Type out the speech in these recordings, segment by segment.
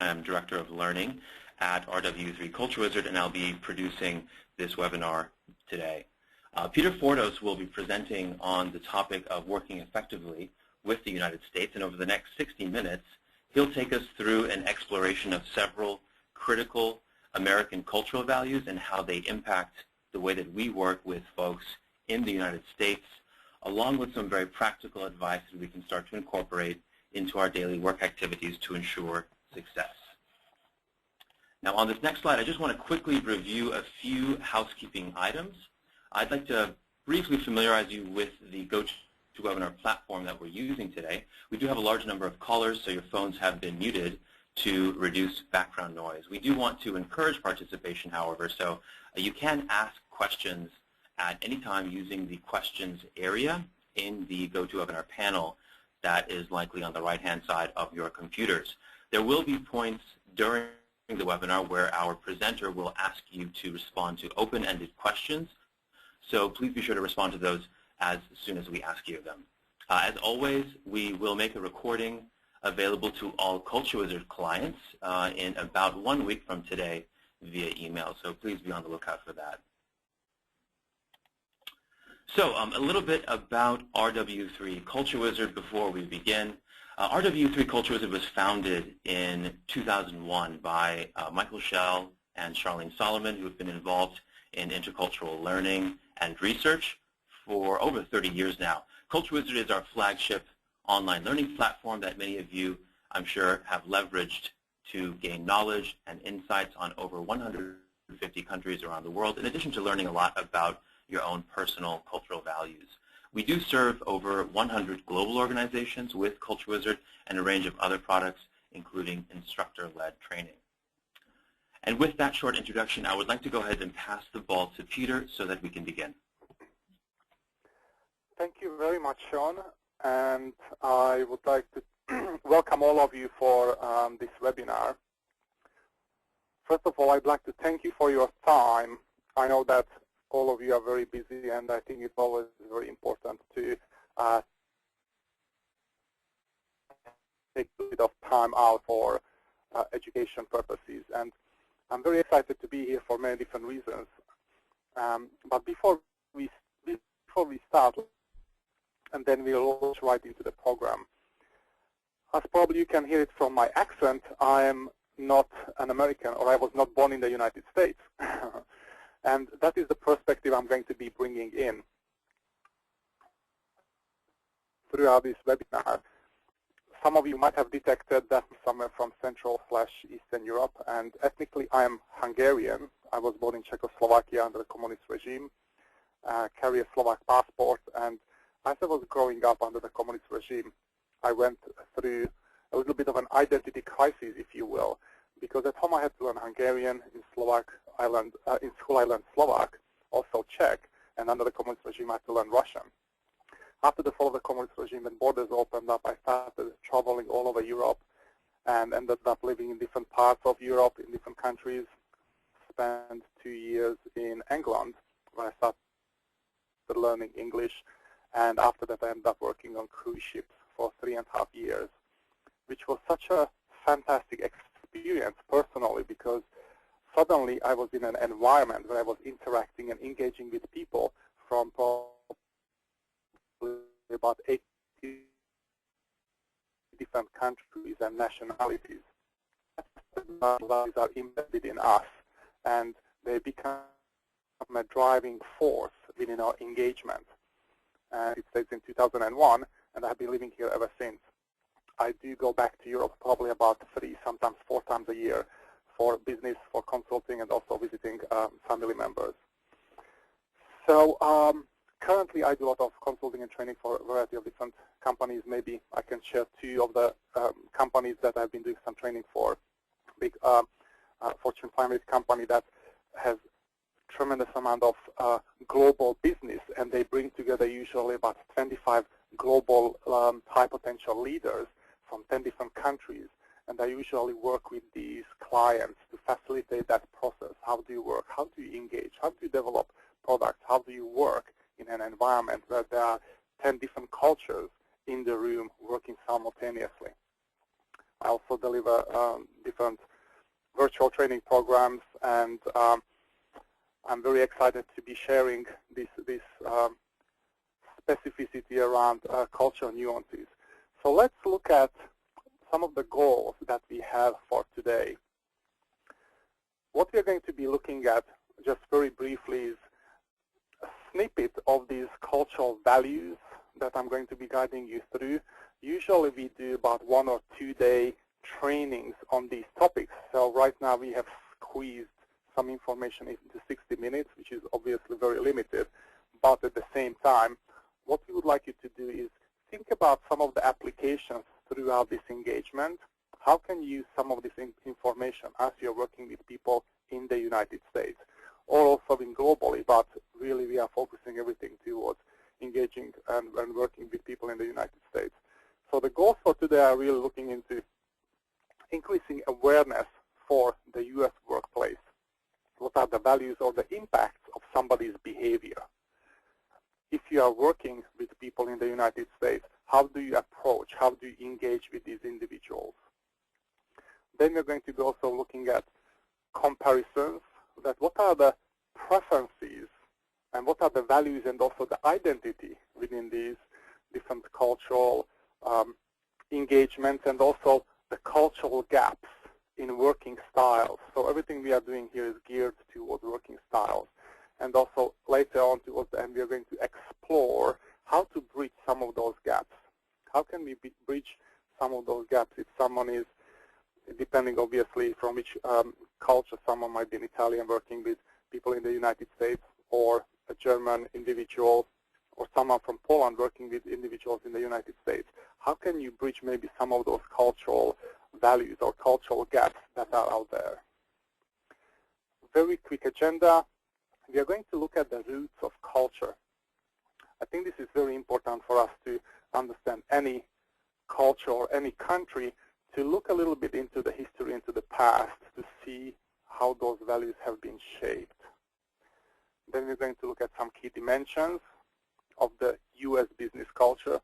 I'm Director of Learning at RW3 Culture Wizard, and I'll be producing this webinar today. Peter Fordos will be presenting on the topic of working effectively with the United States, and over the next 60 minutes, he'll take us through an exploration of several critical American cultural values and how they impact the way that we work with folks in the United States, along with some very practical advice that we can start to incorporate into our daily work activities to ensure success. Now on this next slide, I just want to quickly review a few housekeeping items. I'd like to briefly familiarize you with the GoToWebinar platform that we're using today. We do have a large number of callers, so your phones have been muted to reduce background noise. We do want to encourage participation, however, so you can ask questions at any time using the questions area in the GoToWebinar panel that is likely on the right-hand side of your computers. There will be points during the webinar where our presenter will ask you to respond to open-ended questions, so please be sure to respond to those as soon as we ask you of them. As always, we will make a recording available to all Culture Wizard clients in about 1 week from today via email, so please be on the lookout for that. So a little bit about RW3 Culture Wizard before we begin. RW3 Culture Wizard was founded in 2001 by Michael Schell and Charlene Solomon, who have been involved in intercultural learning and research for over 30 years now. Culture Wizard is our flagship online learning platform that many of you, I'm sure, have leveraged to gain knowledge and insights on over 150 countries around the world, in addition to learning a lot about your own personal cultural values. We do serve over 100 global organizations with Culture Wizard and a range of other products, including instructor-led training. And with that short introduction, I would like to go ahead and pass the ball to Peter so that we can begin. Thank you very much, Sean. And I would like to welcome all of you for this webinar. First of all, I'd like to thank you for your time. I know that all of you are very busy, and I think it's always very important to take a bit of time out for education purposes. And I'm very excited to be here for many different reasons. But before we start, and then we'll launch right into the program. As probably you can hear it from my accent, I am not an American, or I was not born in the United States. And that is the perspective I'm going to be bringing in throughout this webinar. Some of you might have detected that I'm somewhere from Central/Eastern Europe, and ethnically I am Hungarian. I was born in Czechoslovakia under the communist regime, carry a Slovak passport, and as I was growing up under the communist regime, I went through a little bit of an identity crisis, if you will, because at home I had to learn Hungarian, in school I learned Slovak, also Czech, and under the communist regime I had to learn Russian. After the fall of the communist regime and borders opened up, I started traveling all over Europe and ended up living in different parts of Europe, in different countries. Spent 2 years in England, where I started learning English, and after that I ended up working on cruise ships for 3.5 years, which was such a fantastic experience personally, because suddenly I was in an environment where I was interacting and engaging with people from probably about 80 different countries and nationalities. Values are embedded in us, and they become a driving force within our engagement. It started in 2001, and I've been living here ever since. I do go back to Europe probably about 3, sometimes 4 times a year for business, for consulting, and also visiting family members. So currently I do a lot of consulting and training for a variety of different companies. Maybe I can share 2 of the companies that I've been doing some training for. Big Fortune 500 company that has tremendous amount of global business, and they bring together usually about 25 global high potential leaders from 10 different countries, and I usually work with these clients to facilitate that process. How do you work? How do you engage? How do you develop products? How do you work in an environment where there are 10 different cultures in the room working simultaneously? I also deliver different virtual training programs, and I'm very excited to be sharing this specificity around cultural nuances. So let's look at some of the goals that we have for today. What we're going to be looking at, just very briefly, is a snippet of these cultural values that I'm going to be guiding you through. Usually we do about 1 or 2 day trainings on these topics. So right now we have squeezed some information into 60 minutes, which is obviously very limited. But at the same time, what we would like you to do is think about some of the applications throughout this engagement. How can you use some of this information as you're working with people in the United States, or also in globally, but really we are focusing everything towards engaging and working with people in the United States. So the goals for today are really looking into increasing awareness for the U.S. workplace. What are the values or the impacts of somebody's behavior? If you are working with people in the United States, how do you approach, how do you engage with these individuals? Then we're going to be also looking at comparisons, that what are the preferences and what are the values and also the identity within these different cultural engagements, and also the cultural gaps in working styles. So everything we are doing here is geared towards working styles. And also later on towards the end, we are going to explore how to bridge some of those gaps. How can we bridge some of those gaps if someone is, depending obviously from which culture, someone might be an Italian working with people in the United States, or a German individual, or someone from Poland working with individuals in the United States. How can you bridge maybe some of those cultural values or cultural gaps that are out there? Very quick agenda. We are going to look at the roots of culture. I think this is very important for us to understand any culture or any country, to look a little bit into the history, into the past, to see how those values have been shaped. Then we're going to look at some key dimensions of the U.S. business culture,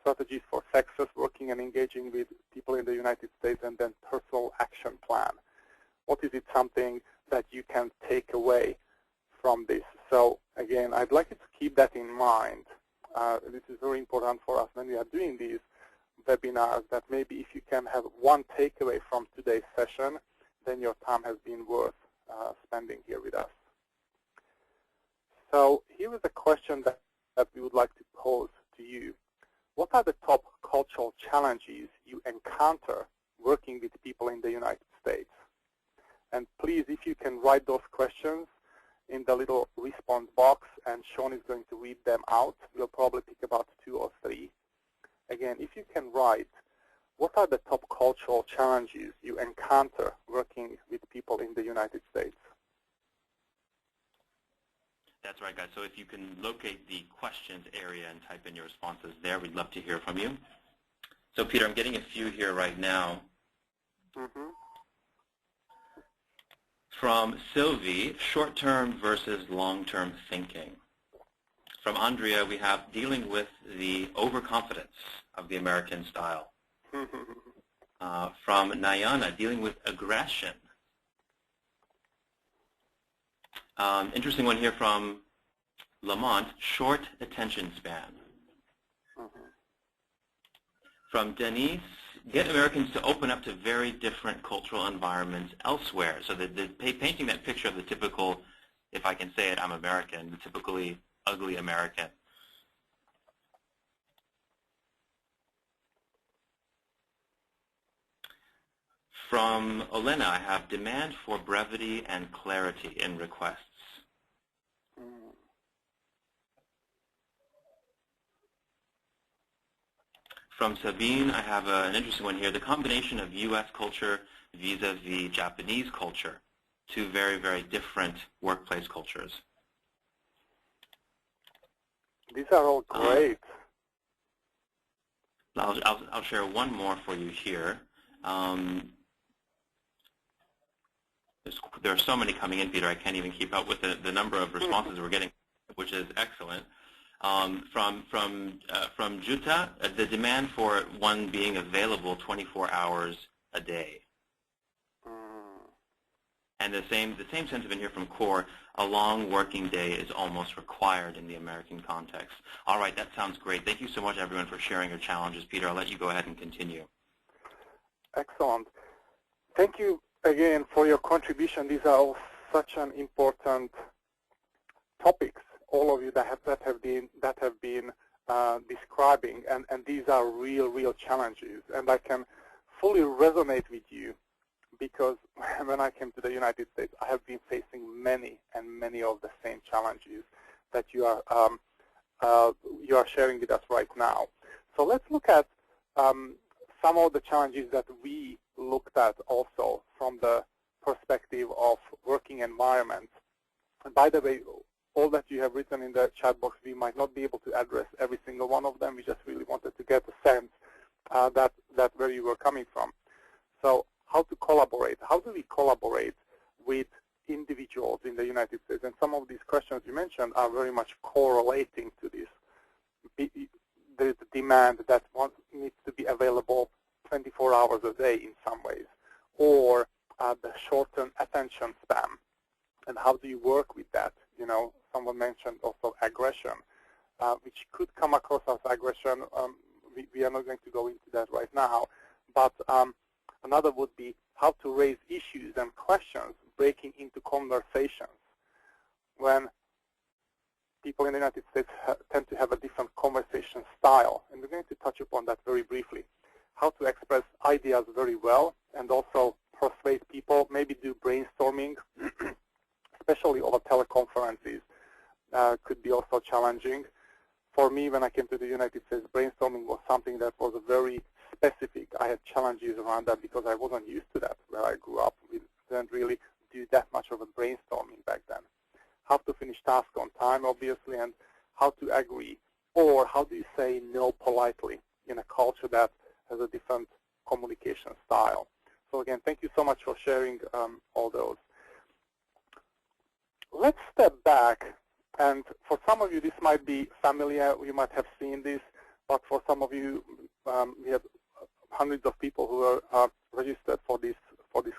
strategies for success working and engaging with people in the United States, and then personal action plan. What is it something that you can take away from this? So again, I'd like you to keep that in mind. This is very important for us when we are doing these webinars, that maybe if you can have one takeaway from today's session, then your time has been worth spending here with us. So here is a question that we would like to pose to you. What are the top cultural challenges you encounter working with people in the United States? And please, if you can write those questions in the little response box, and Sean is going to read them out. We'll probably pick about 2 or 3. Again, if you can write, what are the top cultural challenges you encounter working with people in the United States? That's right, guys. So if you can locate the questions area and type in your responses there, we'd love to hear from you. So Peter, I'm getting a few here right now. Mm-hmm. From Sylvie, short-term versus long-term thinking. From Andrea, we have dealing with the overconfidence of the American style. From Nayana, dealing with aggression. Interesting one here from Lamont, short attention span. From Denise, get Americans to open up to very different cultural environments elsewhere. So painting that picture of the typical, if I can say it, I'm American, the typically ugly American. From Olena, I have demand for brevity and clarity in requests. From Sabine, I have an interesting one here. The combination of U.S. culture vis-a-vis Japanese culture. 2 very, very different workplace cultures. These are all great. I'll share one more for you here. There are so many coming in, Peter, I can't even keep up with the number of responses we're getting, which is excellent. From Jutta, the demand for one being available 24 hours a day. And the same sentiment here from Core, a long working day is almost required in the American context. All right, that sounds great. Thank you so much, everyone, for sharing your challenges. Peter, I'll let you go ahead and continue. Excellent. Thank you again for your contribution. These are all such an important topics, all of you that have been describing, and these are real challenges. And I can fully resonate with you, because when I came to the United States, I have been facing many of the same challenges that you are sharing with us right now. So let's look at some of the challenges that we looked at also from the perspective of working environment. And by the way, all that you have written in the chat box, we might not be able to address every single one of them. We just really wanted to get a sense that where you were coming from. So how to collaborate? How do we collaborate with individuals in the United States? And some of these questions you mentioned are very much correlating to this. There is a demand that needs to be available 24 hours a day in some ways, or the shortened attention span. And how do you work with that? You know, someone mentioned also aggression, which could come across as aggression. We are not going to go into that right now, but another would be how to raise issues and questions, breaking into conversations. When people in the United States tend to have a different conversation style, and we're going to touch upon that very briefly. How to express ideas very well and also persuade people, maybe do brainstorming, especially over teleconferences, could be also challenging. For me, when I came to the United States, brainstorming was something that was very specific. I had challenges around that because I wasn't used to that where I grew up. We didn't really do that much of a brainstorming back then. How to finish tasks on time, obviously, and how to agree, or how do you say no politely in a culture that has a different communication style. So again, thank you so much for sharing all those. Let's step back, and for some of you this might be familiar, you might have seen this, but for some of you, we have hundreds of people who are registered for this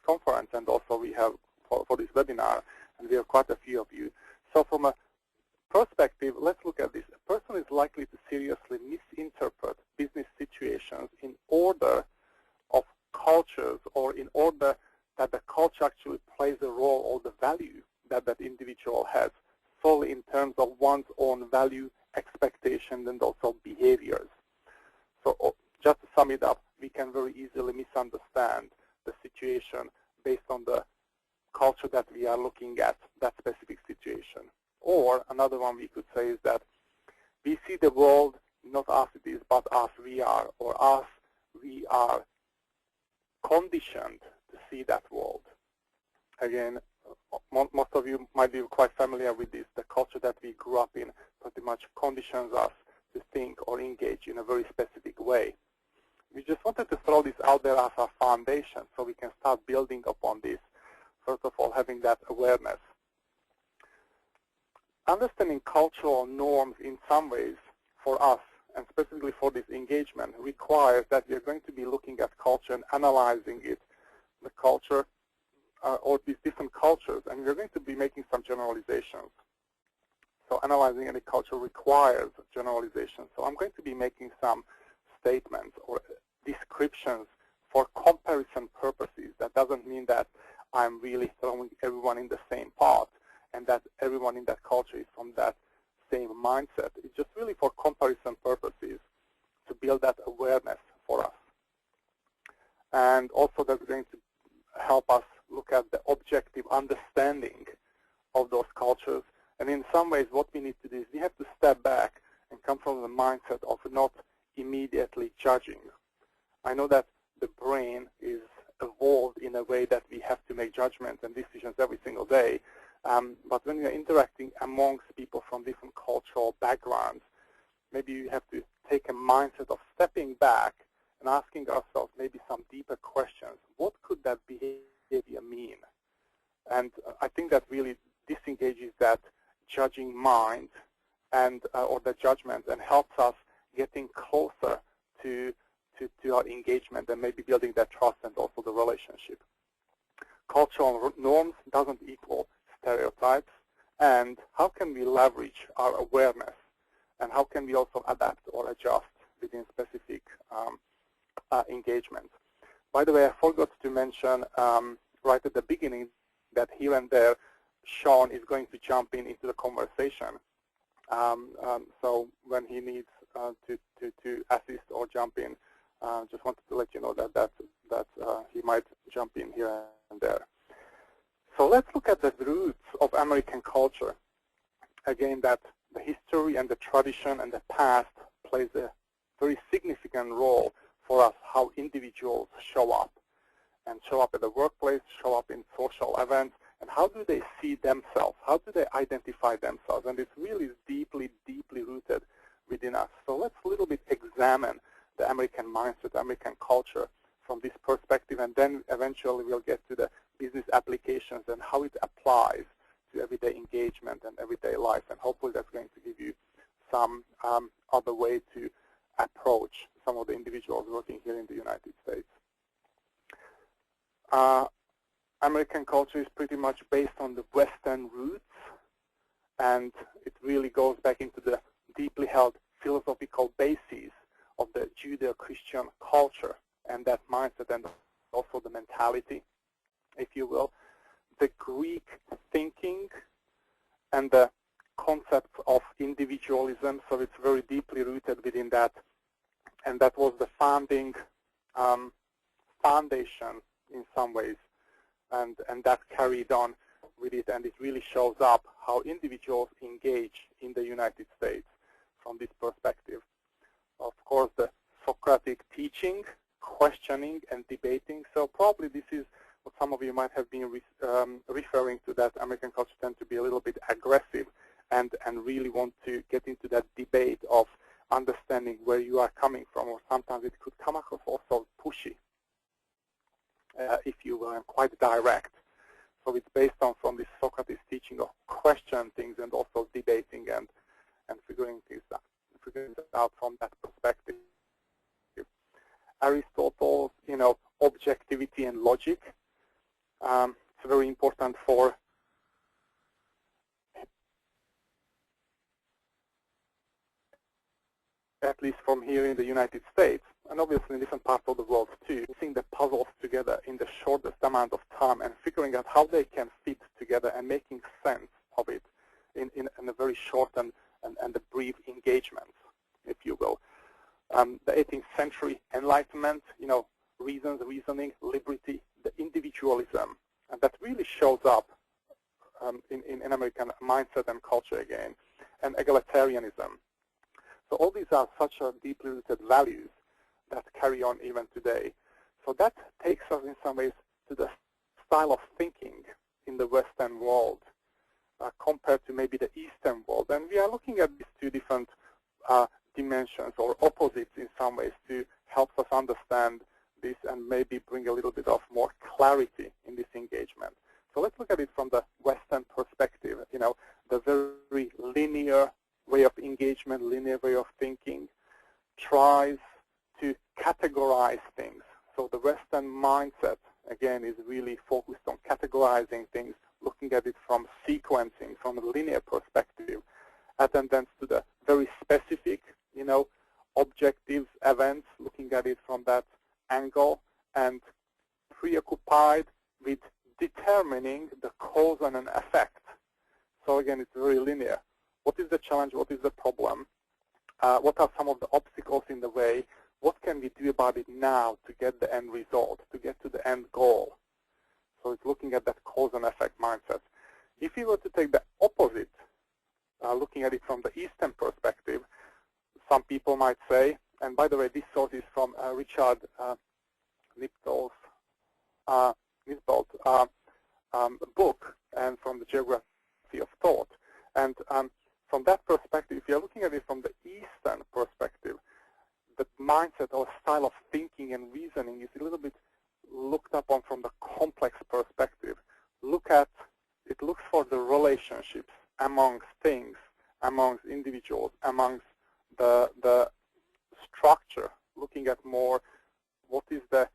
conference, and also we have for this webinar, and we have quite a few of you. So from a perspective, let's look at this. A person is likely to seriously misinterpret business situations in order of cultures, or in order that the culture actually plays a role or the value that that individual has, solely in terms of one's own value, expectations, and also behaviors. So just to sum it up, we can very easily misunderstand the situation based on the culture that we are looking at, that specific situation. Or another one we could say is that we see the world not as it is, but as we are, or as we are conditioned to see that world. Again, most of you might be quite familiar with this. The culture that we grew up in pretty much conditions us to think or engage in a very specific way. We just wanted to throw this out there as our foundation so we can start building upon this. First of all, having that awareness. Understanding cultural norms in some ways for us, and specifically for this engagement, requires that we are going to be looking at culture and analyzing it, the culture, or these different cultures, and we're going to be making some generalizations. So analyzing any culture requires generalization. So I'm going to be making some statements or descriptions for comparison purposes. That doesn't mean that I'm really throwing everyone in the same pot and that everyone in that culture is from that same mindset. It's just really for comparison purposes to build that awareness for us. And also that's going to help us look at the objective understanding of those cultures. And in some ways what we need to do is we have to step back and come from the mindset of not immediately judging. I know that the brain is evolved in a way that we have to make judgments and decisions every single day. But when you're interacting amongst people from different cultural backgrounds, maybe you have to take a mindset of stepping back and asking ourselves maybe some deeper questions. What could that behavior mean? And I think that really disengages that judging mind and or the judgment, and helps us getting closer to to our engagement and maybe building that trust and also the relationship. Cultural norms doesn't equal stereotypes, and how can we leverage our awareness, and how can we also adapt or adjust within specific engagements. By the way, I forgot to mention right at the beginning that here and there Sean is going to jump into the conversation. So when he needs to assist or jump in, just wanted to let you know that he might jump in here and there. So let's look at the roots of American culture. Again, that the history and the tradition and the past plays a very significant role for us, how individuals show up at the workplace, show up in social events, and how do they see themselves? How do they identify themselves? And it's really deeply, deeply rooted within us. So let's a little bit examine the American mindset, American culture from this perspective, and then eventually we'll get to the business applications and how it applies to everyday engagement and everyday life. And hopefully that's going to give you some other way to approach some of the individuals working here in the United States. American culture is pretty much based on the Western roots, and it really goes back into the deeply held philosophical bases of the Judeo-Christian culture and that mindset and also the mentality, if you will. The Greek thinking and the concept of individualism, so it's very deeply rooted within that, and that was the founding foundation in some ways, and that carried on with it, and it really shows up how individuals engage in the United States from this perspective. Of course, the Socratic teaching, questioning, and debating. So probably this is what some of you might have been referring to, that American culture tends to be a little bit aggressive and really want to get into that debate of understanding where you are coming from, or sometimes it could come across also pushy, if you will, and quite direct. So it's based on from this Socrates teaching of question things and also debating and figuring things out from that perspective. Aristotle's, objectivity and logic. It's very important for at least from here in the United States, and obviously in different parts of the world too, putting the puzzles together in the shortest amount of time and figuring out how they can fit together and making sense of it in a very short and a brief engagement, if you will. The 18th century Enlightenment, reasoning, liberty, the individualism, and that really shows up in American mindset and culture again, and egalitarianism. So all these are such deeply rooted values that carry on even today. So that takes us in some ways to the style of thinking in the Western world compared to maybe the Eastern world. And we are looking at these two different dimensions or opposites in some ways to help us understand this and maybe bring a little bit of more clarity in this engagement. So let's look at it from the Western perspective, the very linear way of engagement, linear way of thinking, tries to categorize things. So the Western mindset, again, is really focused on categorizing things, looking at it from sequencing, from a linear perspective, and then to the very specific, objectives, events, looking at it from that angle, and preoccupied with determining the cause and an effect. So again, it's very linear. What is the challenge? What is the problem? What are some of the obstacles in the way? What can we do about it now to get the end result, to get to the end goal? So it's looking at that cause and effect mindset. If we were to take the opposite, looking at it from the Eastern perspective, some people might say, and by the way, this source is from Richard Niptol's book, and from the Geography of Thought. And from that perspective, if you're looking at it from the Eastern perspective, the mindset or style of thinking and reasoning is a little bit looked upon from the complex perspective. It looks for the relationships amongst things, amongst individuals, amongst the structure, looking at more what is the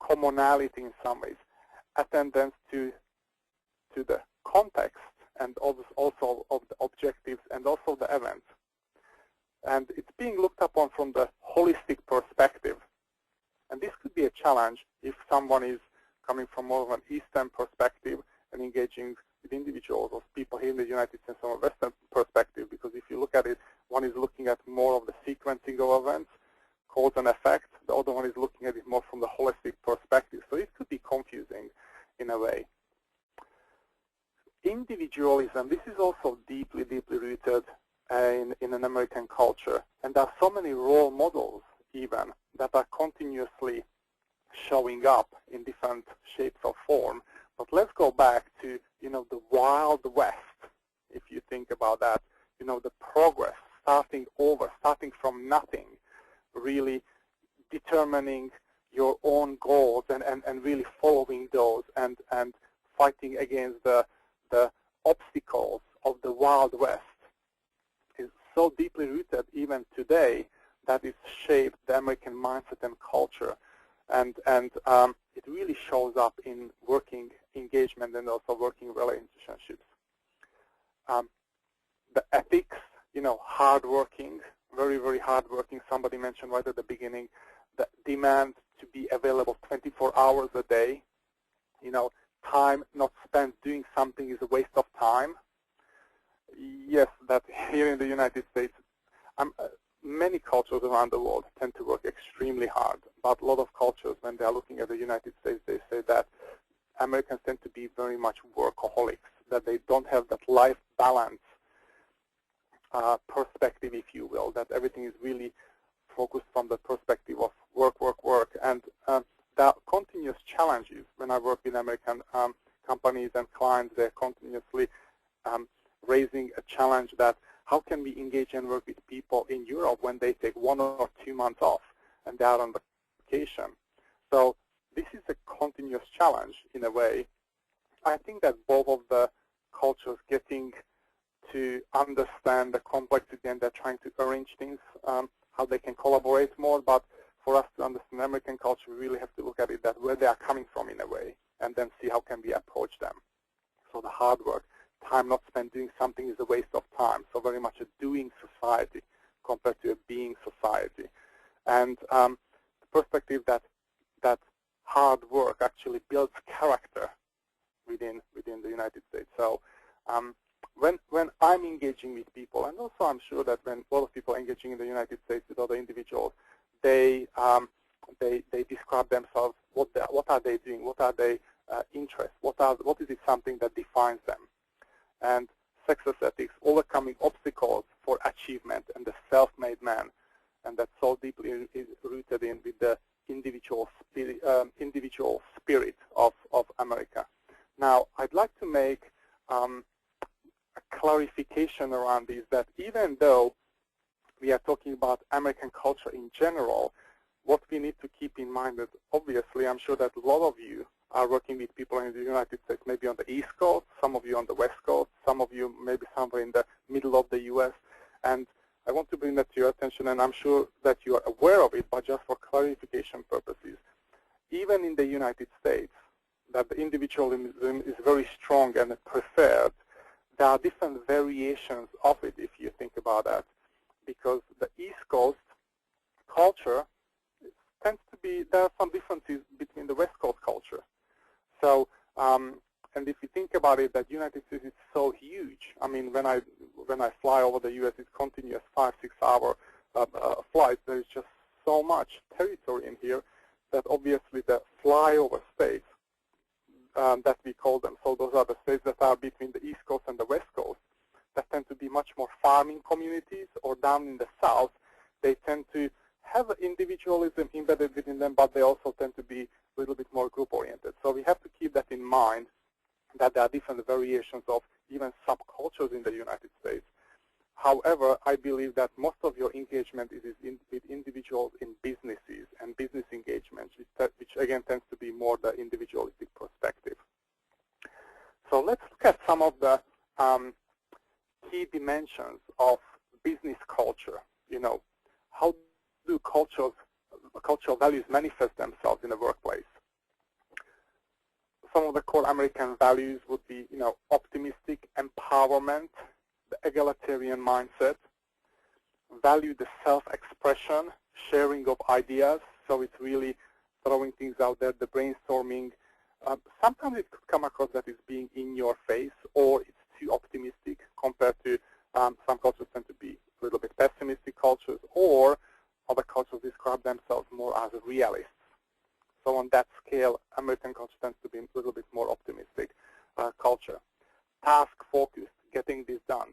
commonality in some ways, attendance to the context and also of the objectives and also the events. And it's being looked upon from the holistic perspective. And this could be a challenge if someone is coming from more of an Eastern perspective and engaging with individuals or people here in the United States from a Western perspective, because if you look at it, one is looking at more of the sequencing of events, cause and effect. The other one is looking at it more from the holistic perspective. So it could be confusing in a way. Individualism, this is also deeply, deeply rooted in an American culture. And there are so many role models even that are continuously showing up in different shapes or form. But let's go back to, the Wild West, if you think about that. The progress, starting over, starting from nothing, really determining your own goals and really following those and fighting against the obstacles of the Wild West is so deeply rooted even today that it's shaped the American mindset and culture. And it really shows up in working engagement and also working relationships. The ethics, hardworking, very, very hardworking. Somebody mentioned right at the beginning the demand to be available 24 hours a day. Time not spent doing something is a waste of time. Yes, that here in the United States, many cultures around the world tend to work extremely hard, but a lot of cultures, when they are looking at the United States, they say that Americans tend to be very much workaholics, that they don't have that life balance perspective, if you will, that everything is really focused from the perspective of work, work, work. And there are continuous challenges. When I work with American companies and clients, they're continuously raising a challenge that how can we engage and work with people in Europe when they take 1 or 2 months off and they are on vacation? So this is a continuous challenge in a way. I think that both of the cultures getting to understand the complexity and they're trying to arrange things, how they can collaborate more. But for us to understand American culture, we really have to look at it that where they are coming from in a way and then see how can we approach them. So the hard work, time not spent doing something is a waste of time. So very much a doing society compared to a being society. And the perspective that hard work actually builds character within the United States. So when I'm engaging with people, and also I'm sure that when a lot of people are engaging in the United States with other individuals, they describe themselves, what are they doing, what are their interests, what is it something that defines them. And success ethics, overcoming obstacles for achievement, and the self-made man, and that's so deeply rooted in with the individual spirit of America. Now, I'd like to make a clarification around this, that even though we are talking about American culture in general, what we need to keep in mind is, obviously, I'm sure that a lot of you are working with people in the United States, maybe on the East Coast, some of you on the West Coast, some of you maybe somewhere in the middle of the U.S. And I want to bring that to your attention, and I'm sure that you are aware of it, but just for clarification purposes. Even in the United States, that the individualism is very strong and preferred, there are different variations of it, if you think about that, because the East Coast culture tends to be, there are some differences between the West Coast culture. So, and if you think about it, that United States is so huge. I mean, when I fly over the U.S., it's continuous 5-6 hour flights. There is just so much territory in here that obviously the flyover states that we call them, so those are the states that are between the East Coast and the West Coast, that tend to be much more farming communities, or down in the South, they tend to have individualism embedded within them, but they also tend to be a little bit more group-oriented. So we have to keep that in mind, that there are different variations of even subcultures in the United States. However, I believe that most of your engagement is with individuals in businesses and business engagements, which again tends to be more the individualistic perspective. So let's look at some of the key dimensions of business culture. How do cultures cultural values manifest themselves in the workplace. Some of the core American values would be, optimistic empowerment, the egalitarian mindset, value the self-expression, sharing of ideas. So it's really throwing things out there, the brainstorming. Sometimes it could come across that it's being in your face, or it's too optimistic compared to some cultures tend to be a little bit pessimistic cultures, or other cultures describe themselves more as realists. So on that scale, American culture tends to be a little bit more optimistic culture. Task-focused, getting this done.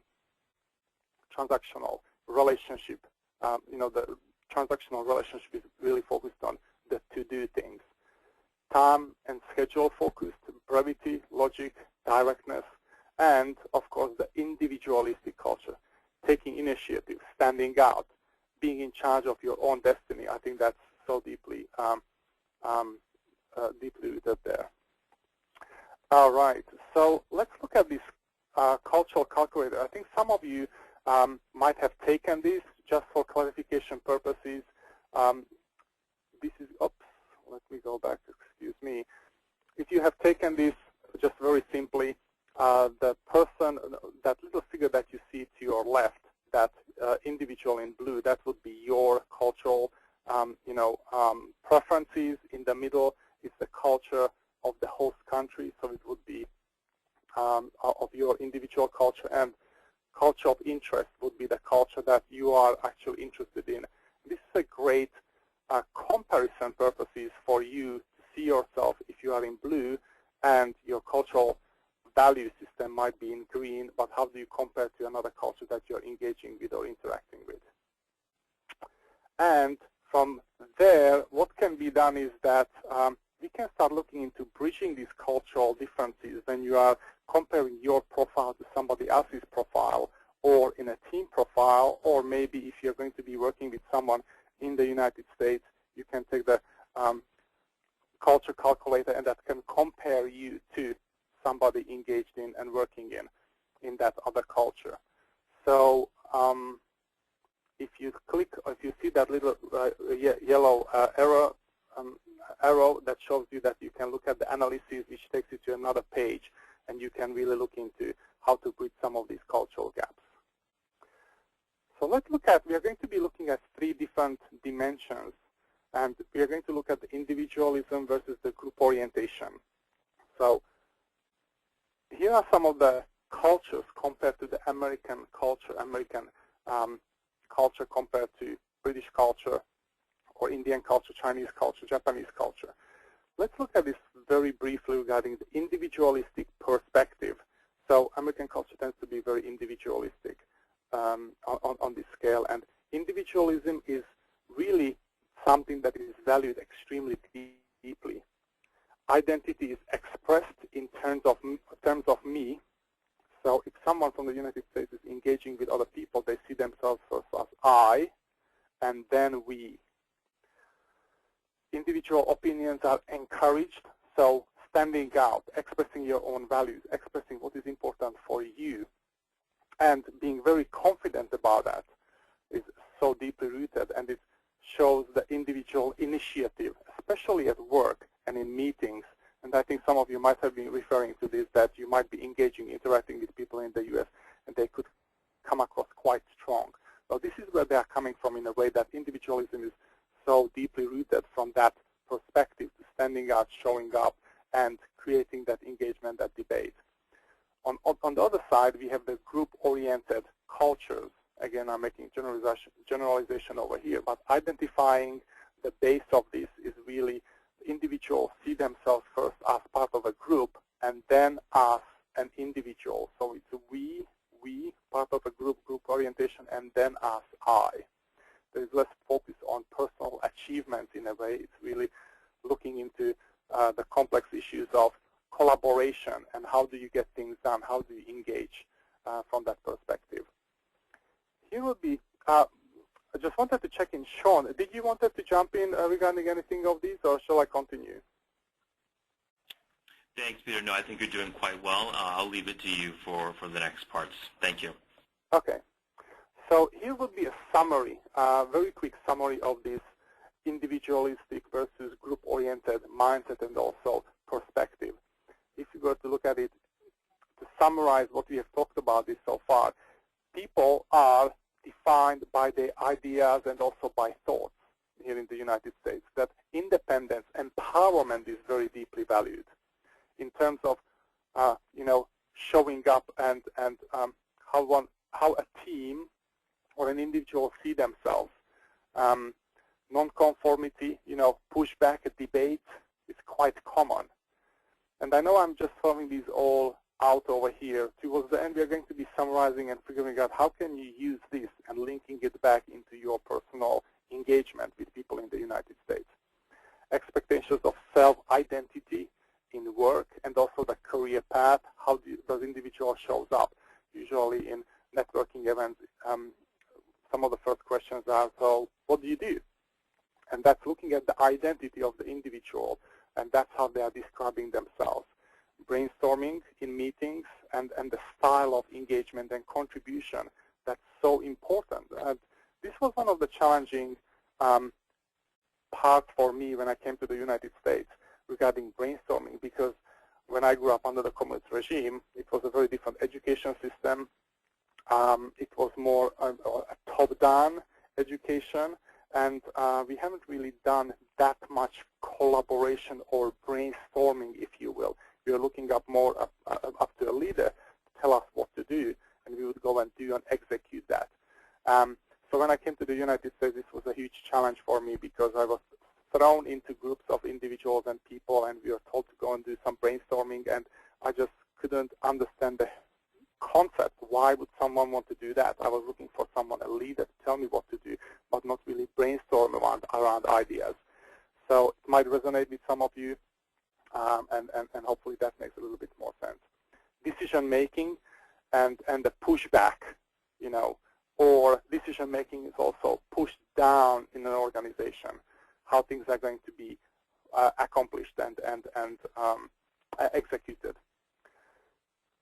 Transactional relationship. The transactional relationship is really focused on the to-do things. Time and schedule focused, brevity, logic, directness, and of course the individualistic culture, taking initiative, standing out, being in charge of your own destiny. I think that's so deeply deeply rooted there. All right, so let's look at this cultural calculator. I think some of you might have taken this just for clarification purposes. This is, oops, let me go back, excuse me. If you have taken this just very simply, the person, that little figure that you see to your left, that individual in blue, that would be your cultural preferences. In the middle is the culture of the host country, so it would be of your individual culture, and culture of interest would be the culture that you are actually interested in. This is a great comparison purposes for you to see yourself if you are in blue and your cultural value system might be in green, but how do you compare to another culture that you're engaging with or interacting with? And from there, what can be done is that we can start looking into bridging these cultural differences when you are comparing your profile to somebody else's profile, or in a team profile, or maybe if you're going to be working with someone in the United States, you can take the culture calculator, and that can compare you to somebody engaged in and working in that other culture. So if you click, if you see that little yellow arrow that shows you that you can look at the analysis, which takes you to another page, and you can really look into how to bridge some of these cultural gaps. So let's look at, we are going to be looking at 3 different dimensions, and we are going to look at the individualism versus the group orientation. So here are some of the cultures compared to the American culture, culture compared to British culture, or Indian culture, Chinese culture, Japanese culture. Let's look at this very briefly regarding the individualistic perspective. So American culture tends to be very individualistic on this scale, and individualism is really something that is valued extremely deeply. Identity is expressed in terms of me. So if someone from the United States is engaging with other people, they see themselves first as I, and then we. Individual opinions are encouraged, so standing out, expressing your own values, expressing what is important for you, and being very confident about that is so deeply rooted, and it shows the individual initiative, especially at work and in meetings. And I think some of you might have been referring to this, that you might be engaging, interacting with people in the U.S., and they could come across quite strong. So this is where they are coming from, in a way that individualism is so deeply rooted from that perspective, to standing out, showing up, and creating that engagement, that debate. On the other side, we have the group-oriented cultures. Again, I'm making generalization over here, but identifying the base of this is really individuals see themselves first as part of a group, and then as an individual. So it's we, part of a group orientation, and then as I. There is less focus on personal achievements in a way. It's really looking into the complex issues of collaboration and how do you get things done, how do you engage from that perspective. Here would be, I just wanted to check in, Sean, did you want to jump in regarding anything of these, or shall I continue? Thanks, Peter. No, I think you're doing quite well. I'll leave it to you for the next parts. Thank you. Okay. So here would be a summary, very quick summary of these individualistic versus group-oriented mindset and also perspective. If you were to look at it, to summarize what we have talked about this so far, people are defined by their ideas and also by thoughts here in the United States, that independence, empowerment is very deeply valued in terms of, showing up and how a team or an individual see themselves. Non-conformity, pushback, a debate is quite common. And I know I'm just throwing these all out over here. Towards the end, we are going to be summarizing and figuring out how can you use this and linking it back into your personal engagement with people in the United States. Expectations of self-identity in work and also the career path, how does individual shows up. Usually in networking events, some of the first questions are, so what do you do? And that's looking at the identity of the individual, and that's how they are describing themselves. Brainstorming in meetings and the style of engagement and contribution, that's so important. This was one of the challenging parts for me when I came to the United States regarding brainstorming, because when I grew up under the communist regime, it was a very different education system. It was more a top-down education, and we haven't really done that much collaboration or brainstorming, if you will. We were looking up more up to a leader to tell us what to do, and we would go and do and execute that. So when I came to the United States, this was a huge challenge for me because I was thrown into groups of individuals and people, and we were told to go and do some brainstorming, and I just couldn't understand the concept. Why would someone want to do that? I was looking for someone, a leader, to tell me what to do, but not really brainstorm around ideas. So it might resonate with some of you, and hopefully that makes a little bit more sense. Decision making and the pushback, or decision making is also pushed down in an organization, how things are going to be accomplished and executed.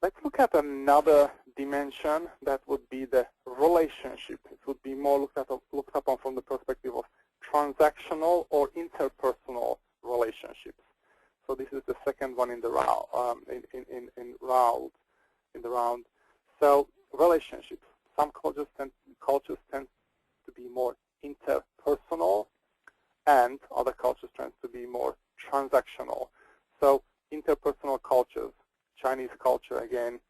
Let's look at another dimension that would be the relationship. It would be more looked upon from the perspective of transactional or interpersonal relationships. So this is the second one in the round. In the round. So relationships. Some cultures tend to be more interpersonal, and other cultures tend to be more transactional. So interpersonal cultures, Chinese culture again,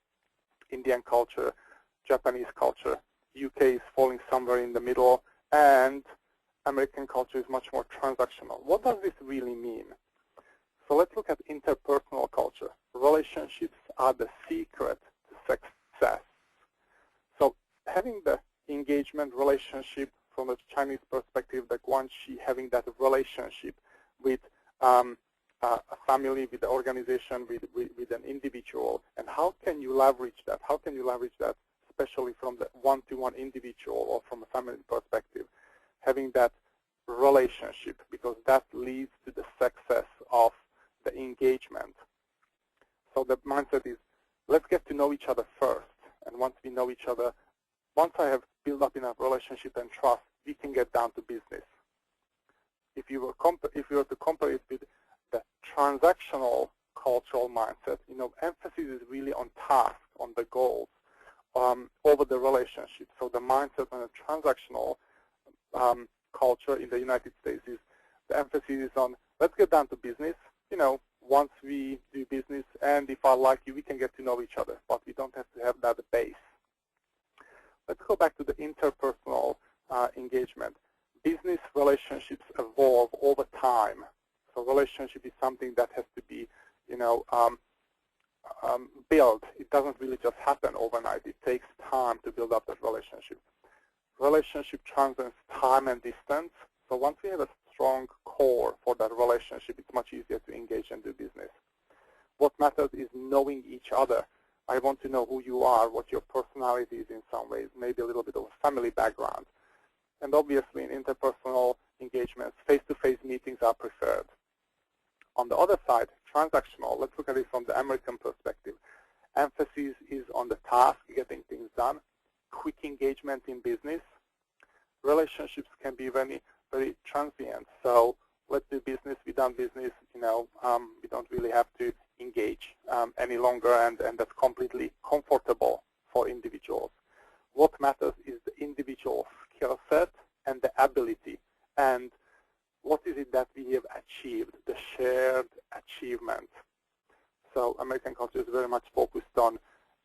Indian culture, Japanese culture, UK is falling somewhere in the middle, and American culture is much more transactional. What does this really mean? So let's look at interpersonal culture. Relationships are the secret to success. So having the engagement relationship from a Chinese perspective, the Guanxi, having that relationship with a family, with the organization, with an individual, and how can you leverage that? How can you leverage that, especially from the one-to-one individual or from a family perspective? Having that relationship, because that leads to the success of the engagement. So the mindset is, let's get to know each other first, and once we know each other, once I have built up enough relationship and trust, we can get down to business. If you were to compare it with the transactional cultural mindset, emphasis is really on task, on the goals, over the relationship. So the mindset on a transactional culture in the United States is the emphasis is on, let's get down to business. Once we do business, and if I like you, we can get to know each other, but we don't have to have that base. Let's go back to the interpersonal engagement. Business relationships evolve over time. So relationship is something that has to be, built. It doesn't really just happen overnight. It takes time to build up that relationship. Relationship transcends time and distance. So once we have a strong core for that relationship, it's much easier to engage and do business. What matters is knowing each other. I want to know who you are, what your personality is in some ways, maybe a little bit of a family background. And obviously in interpersonal engagements, face-to-face meetings are preferred. On the other side, transactional, let's look at it from the American perspective. Emphasis is on the task, getting things done, quick engagement in business. Relationships can be very very transient. So let's do business. We've done business. We don't really have to engage any longer, and that's completely comfortable for individuals. What matters is the individual skill set and the ability, and what is it that we have achieved, the shared achievement. So American culture is very much focused on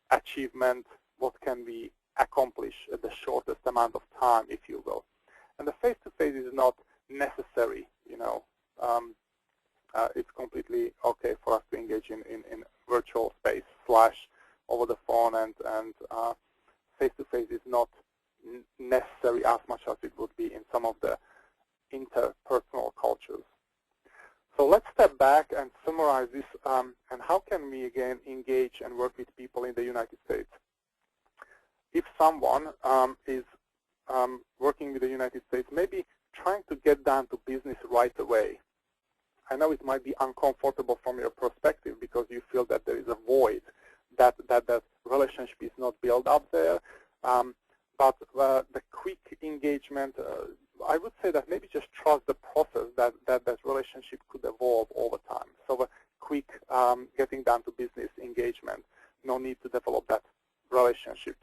achievement, what can we accomplish at the shortest amount of time, if you will. And the face-to-face is not necessary, it's completely okay for us to engage in virtual space / over the phone, and face-to-face is not necessary as much as it would be in some of the interpersonal cultures. So let's step back and summarize this, and how can we again engage and work with people in the United States. If someone is working with the United States, maybe trying to get down to business right away. I know it might be uncomfortable from your perspective because you feel that there is a void, that relationship is not built up there. But the quick engagement, I would say that maybe just trust the process that relationship could evolve over time. So a quick getting down to business engagement, no need to develop that relationship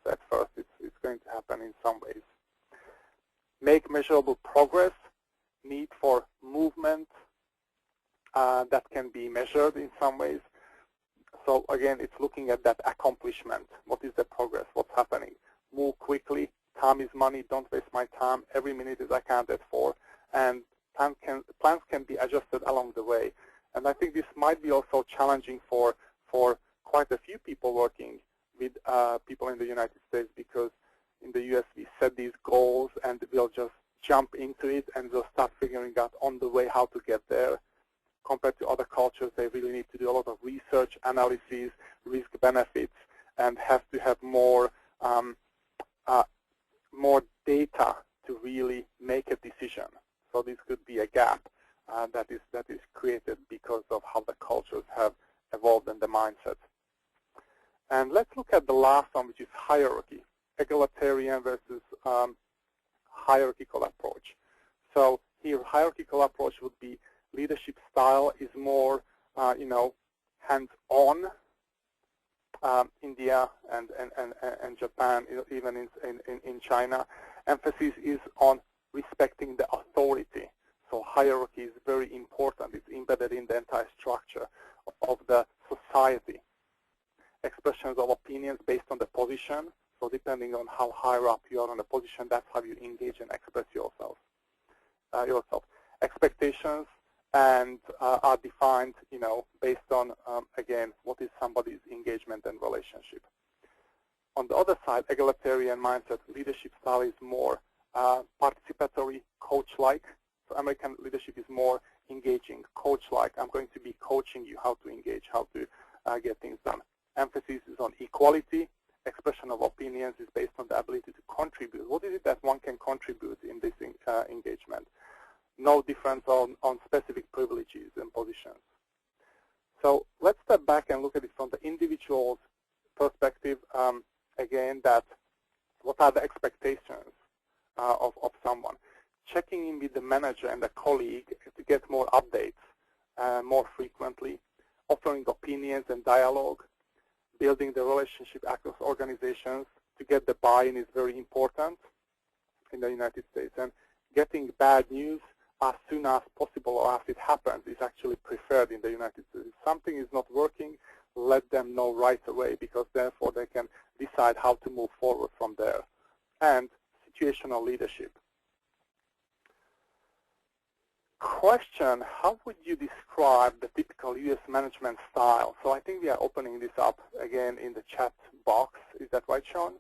at first. It's going to happen in some ways. Make measurable progress, need for movement that can be measured in some ways. So again, it's looking at that accomplishment. What is the progress? What's happening? Move quickly. Time is money. Don't waste my time. Every minute is accounted for. And plans can be adjusted along the way. And I think this might be also challenging for quite a few people working with people in the United States, because in the US we set these goals and we'll just jump into it and we'll start figuring out on the way how to get there. Compared to other cultures, they really need to do a lot of research, analysis, risk benefits, and have to have more data to really make a decision. So this could be a gap that is created because of how the cultures have evolved and the mindset. And let's look at the last one, which is hierarchy, egalitarian versus hierarchical approach. So here, hierarchical approach would be leadership style is more, hands-on. India and Japan, even in China, emphasis is on respecting the authority. So hierarchy is very important. It's embedded in the entire structure of the society. Expressions of opinions based on the position. So depending on how high up you are on the position, that's how you engage and express yourself. Expectations and are defined, based on, again, what is somebody's engagement and relationship. On the other side, egalitarian mindset, leadership style is more participatory, coach-like. So American leadership is more engaging, coach-like. I'm going to be coaching you how to engage, how to get things done. Emphasis is on equality. Expression of opinions is based on the ability to contribute. What is it that one can contribute in this engagement? No difference on specific privileges and positions. So let's step back and look at it from the individual's perspective. Again, that what are the expectations of someone? Checking in with the manager and the colleague to get more updates more frequently, offering opinions and dialogue, building the relationship across organizations to get the buy-in is very important in the United States. And getting bad news as soon as possible or as it happens is actually preferred in the United States. If something is not working, let them know right away, because therefore they can decide how to move forward from there. And situational leadership. Question, how would you describe the typical U.S. management style? So I think we are opening this up again in the chat box. Is that right, Sean?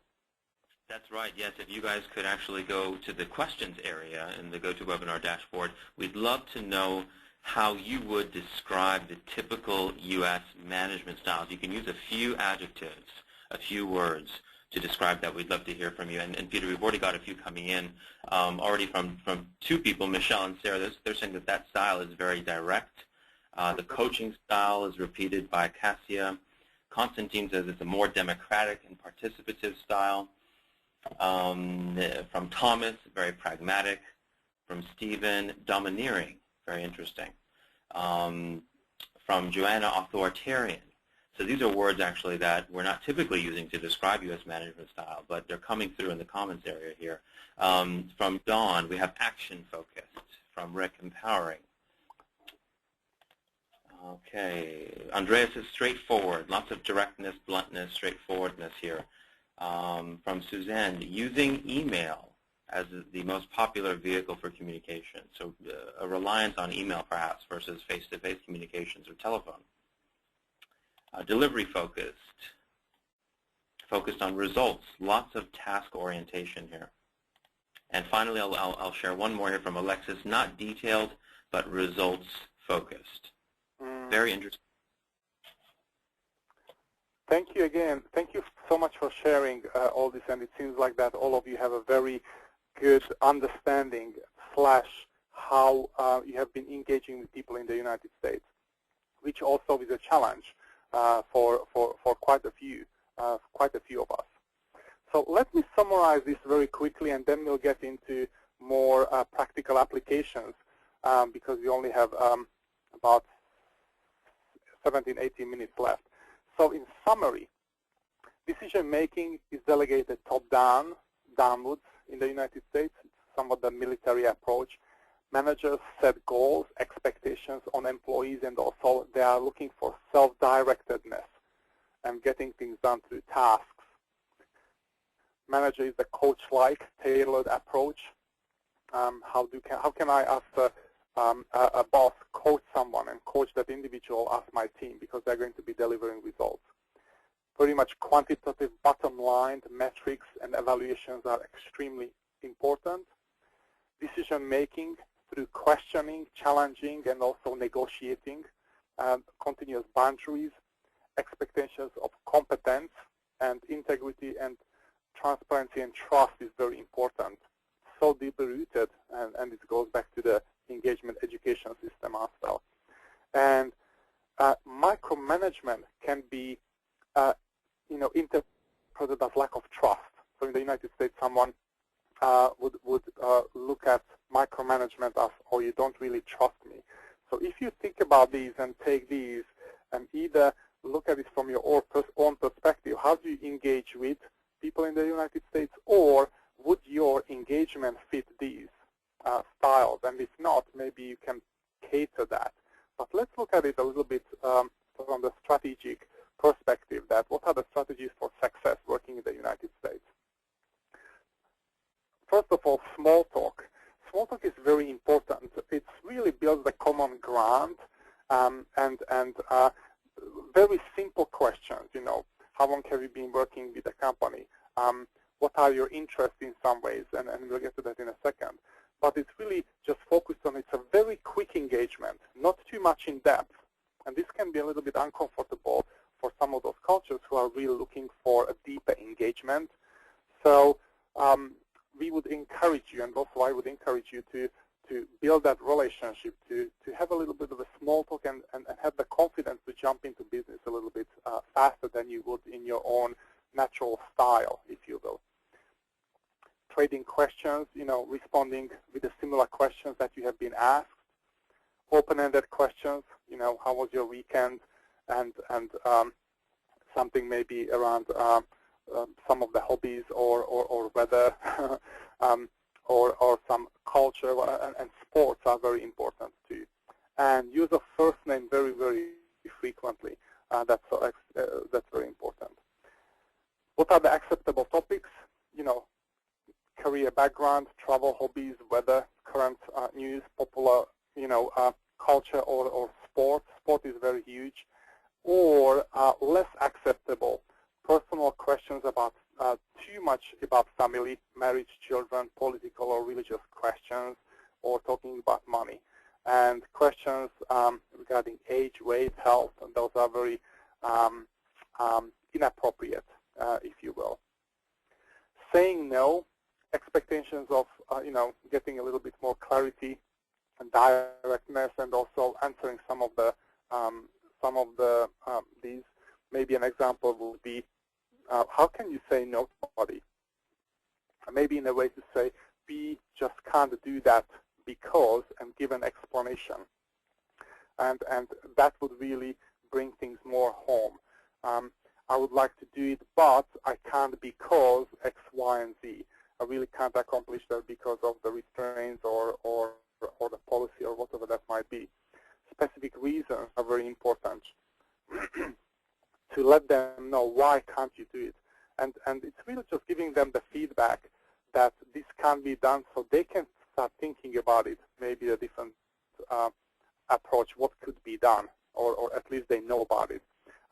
That's right, yes. If you guys could actually go to the questions area in the GoToWebinar dashboard, we'd love to know how you would describe the typical U.S. management styles. You can use a few adjectives, a few words to describe that. We'd love to hear from you. And Peter, we've already got a few coming in already from two people, Michelle and Sarah. They're saying that style is very direct. The coaching style is repeated by Cassia. Constantine says it's a more democratic and participative style. From Thomas, very pragmatic. From Stephen, domineering, very interesting. From Joanna, authoritarian. So these are words actually that we're not typically using to describe U.S. management style, but they're coming through in the comments area here. From Dawn, we have action-focused. From Rick, empowering. Okay, Andreas is straightforward. Lots of directness, bluntness, straightforwardness here. From Suzanne, using email as the most popular vehicle for communication. So a reliance on email perhaps versus face-to-face communications or telephone. Delivery focused, focused on results, lots of task orientation here. And finally, I'll share one more here from Alexis, not detailed, but results focused. Very interesting. Thank you again. Thank you so much for sharing all this, and it seems like that all of you have a very good understanding / how you have been engaging with people in the United States, which also is a challenge for quite a few of us. So let me summarize this very quickly, and then we'll get into more practical applications because we only have about 17, 18 minutes left. So in summary, decision-making is delegated top-down, downwards in the United States. It's somewhat the military approach. Managers set goals, expectations on employees, and also they are looking for self-directedness and getting things done through tasks. Manager is the coach-like, tailored approach. How can I, as a boss, coach someone and coach that individual as my team because they're going to be delivering results? Very much quantitative, bottom-line metrics and evaluations are extremely important. Decision-making through questioning, challenging, and also negotiating, continuous boundaries, expectations of competence and integrity and transparency and trust is very important. So deeply rooted, and it goes back to the engagement education system as well. And micromanagement can be, interpreted as lack of trust. So in the United States, someone would look at micromanagement as, oh, you don't really trust me. So if you think about these and take these and either look at it from your own perspective, how do you engage with people in the United States, or would your engagement fit these styles? And if not, maybe you can cater that. But let's look at it a little bit from the strategic perspective, that what are the strategies for success working in the United States? First of all, small talk. Small talk is very important. It really builds the common ground and very simple questions. How long have you been working with the company? What are your interests in some ways? And we'll get to that in a second. But it's really just focused on, it's a very quick engagement, not too much in depth. And this can be a little bit uncomfortable for some of those cultures who are really looking for a deeper engagement. So we would encourage you, and also I would encourage you to build that relationship, to have a little bit of a small talk and have the confidence to jump into business a little bit faster than you would in your own natural style, if you will. Trading questions, responding with the similar questions that you have been asked. Open-ended questions, how was your weekend? And something maybe around some of the hobbies or weather or some culture, and sports are very important too. And use of first name very, very frequently. That's very important. What are the acceptable topics? Career background, travel, hobbies, weather, current news, popular, culture or sport. Sport is very huge. Or less acceptable, personal questions about too much about family, marriage, children, political or religious questions, or talking about money. And questions regarding age, weight, health, and those are very inappropriate, if you will. Saying no, expectations of getting a little bit more clarity and directness, and also answering some of the these. Maybe an example would be, how can you say no to somebody? Maybe in a way to say, we just can't do that because and give an explanation. And that would really bring things more home. I would like to do it, but I can't because X, Y, and Z. I really can't accomplish that because of the restraints or the policy or whatever that might be. Specific reasons are very important to let them know why can't you do it. And it's really just giving them the feedback that this can be done so they can start thinking about it, maybe a different approach, what could be done, or at least they know about it.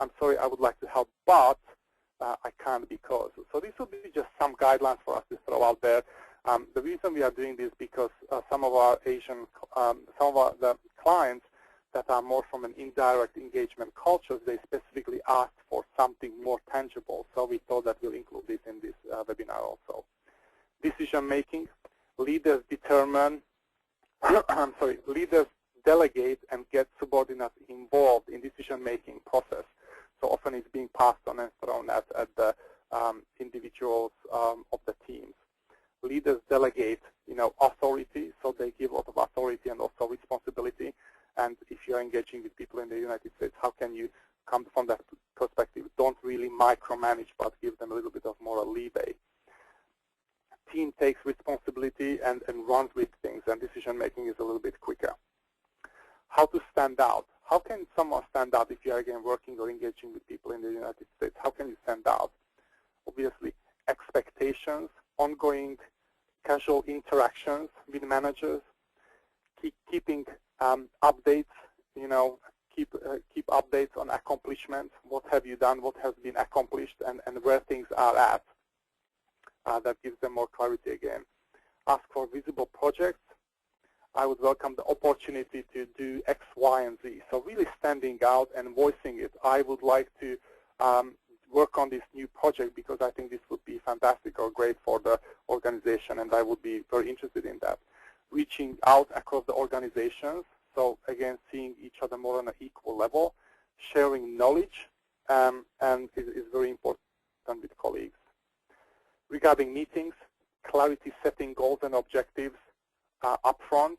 I'm sorry, I would like to help, but I can't because. So this would be just some guidelines for us to throw out there. The reason we are doing this because some of our the clients that are more from an indirect engagement cultures, they specifically asked for something more tangible. So we thought that we'll include this in this webinar also. Decision making, leaders determine, leaders delegate and get subordinates involved in decision-making process. So often it's being passed on and thrown at the individuals of the teams. Leaders delegate, authority, so they give a lot of authority and also responsibility. And if you're engaging with people in the United States, how can you come from that perspective? Don't really micromanage, but give them a little bit of moral leeway. Team takes responsibility and runs with things, and decision-making is a little bit quicker. How to stand out? How can someone stand out if you are, again, working or engaging with people in the United States? How can you stand out? Obviously, expectations, ongoing casual interactions with managers, keeping updates, keep updates on accomplishments. What have you done? What has been accomplished? And where things are at. That gives them more clarity again. Ask for visible projects. I would welcome the opportunity to do X, Y, and Z. So really standing out and voicing it. I would like to work on this new project because I think this would be fantastic or great for the organization, and I would be very interested in that. Reaching out across the organizations. So again, seeing each other more on an equal level. Sharing knowledge and is very important with colleagues. Regarding meetings, clarity setting goals and objectives upfront,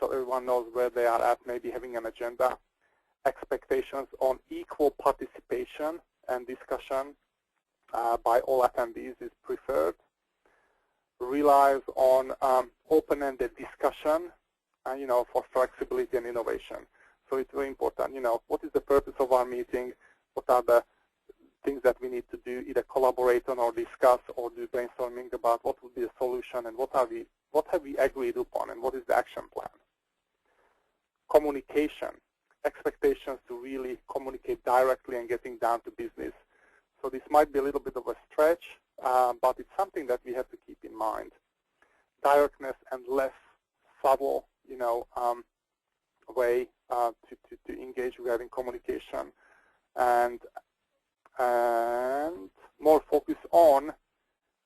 so everyone knows where they are at, maybe having an agenda. Expectations on equal participation and discussion by all attendees is preferred. Relies on open-ended discussion, for flexibility and innovation. So it's very important, what is the purpose of our meeting? What are the things that we need to do, either collaborate on or discuss or do brainstorming about what would be the solution and what have we agreed upon and what is the action plan. Communication, expectations to really communicate directly and getting down to business. So this might be a little bit of a stretch, but it's something that we have to keep in mind. Directness and less subtle, way to engage regarding communication, and more focus on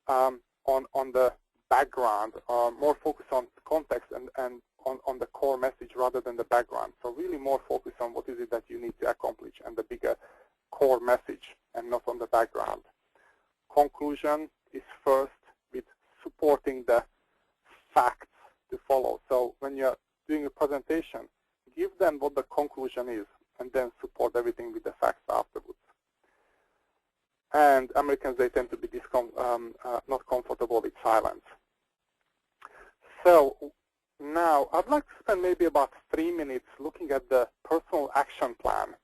the background, more focus on context and on the core message rather than the background. So really more focus on what is it that you need to accomplish and the bigger core message and not on the background. Conclusion is first with supporting the facts to follow. So when you're doing a presentation, give them what the conclusion is and then support everything with the facts afterwards. And Americans, they tend to be not comfortable with silence. So now I'd like to spend maybe about 3 minutes looking at the personal action plan.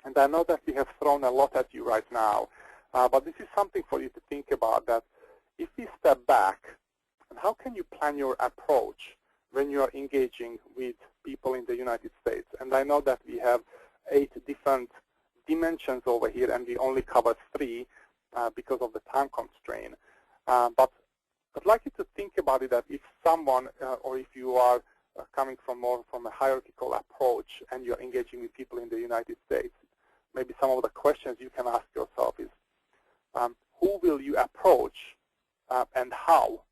And I know that we have thrown a lot at you right now, but this is something for you to think about, that if we step back, and how can you plan your approach when you are engaging with people in the United States? And I know that we have 8 different dimensions over here, and we only covered 3 because of the time constraint. But I'd like you to think about it that if someone, or if you are coming from a hierarchical approach and you're engaging with people in the United States, maybe some of the questions you can ask yourself is, who will you approach and how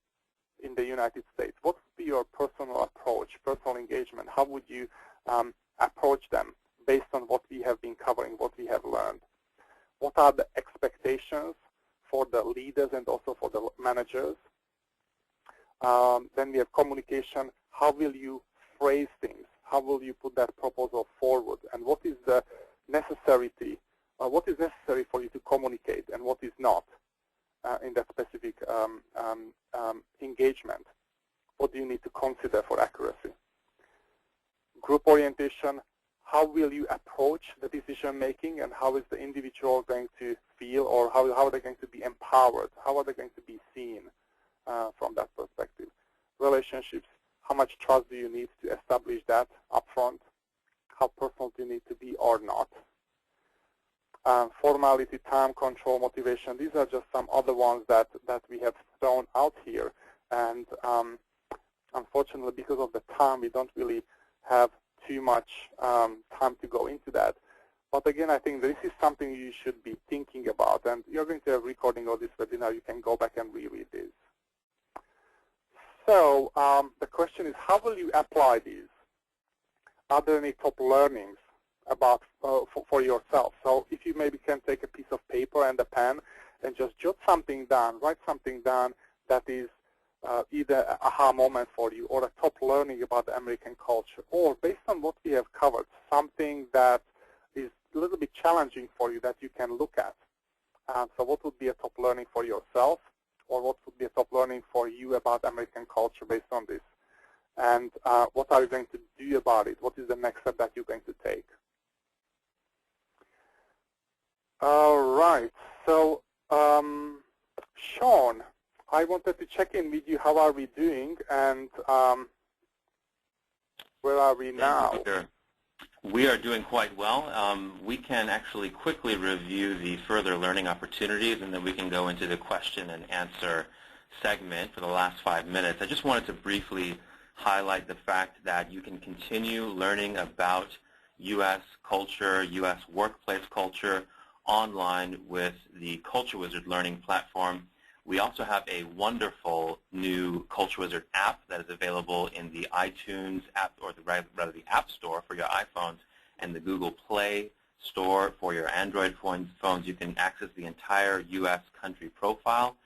in the United States? What would be your personal approach, personal engagement? How would you approach them based on what we have been covering, what we have learned? What are the expectations for the leaders and also for the managers? Then we have communication. how will you phrase things? How will you put that proposal forward? And what is the necessity? What is necessary for you to communicate, and what is not in that specific engagement? What do you need to consider for accuracy? Group orientation. How will you approach the decision making, and how is the individual going to feel, or how are they going to be empowered? How are they going to be seen from that perspective? Relationships. How much trust do you need to establish that upfront? How personal do you need to be or not? Formality, time control, motivation. These are just some other ones that we have thrown out here. And unfortunately, because of the time, we don't really have too much time to go into that. But again, I think this is something you should be thinking about. And you're going to have a recording of this webinar. You can go back and reread this. So the question is, how will you apply these? Are there any top learnings about for yourself? So if you maybe can take a piece of paper and a pen and just jot something down, write something down that is either an aha moment for you or a top learning about the American culture, or based on what we have covered, something that is a little bit challenging for you that you can look at. So what would be a top learning for yourself, or what would be a top learning for you about American culture based on this? And what are you going to do about it? What is the next step that you're going to take? All right. So, Sean, I wanted to check in with you. How are we doing? And where are we now? Sure. We are doing quite well. We can actually quickly review the further learning opportunities, and then we can go into the question and answer segment for the last 5 minutes. I just wanted to briefly highlight the fact that you can continue learning about U.S. culture, U.S. workplace culture online with the Culture Wizard learning platform. We also have a wonderful new Culture Wizard app that is available in the iTunes app, or rather the App Store for your iPhones, and the Google Play Store for your Android phones. You can access the entire U.S. country profile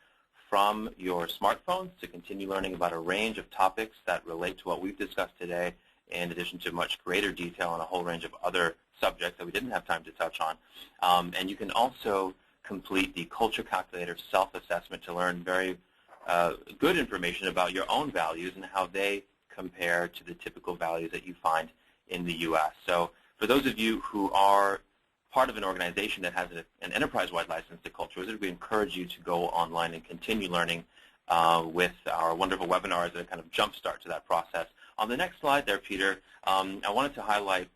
from your smartphones to continue learning about a range of topics that relate to what we've discussed today, in addition to much greater detail on a whole range of other subjects that we didn't have time to touch on. And you can also complete the Culture Calculator self-assessment to learn very good information about your own values and how they compare to the typical values that you find in the U.S. So for those of you who are part of an organization that has an enterprise-wide license to Culture Wizard, we encourage you to go online and continue learning with our wonderful webinars that kind of jumpstart to that process. On the next slide there, Peter, I wanted to highlight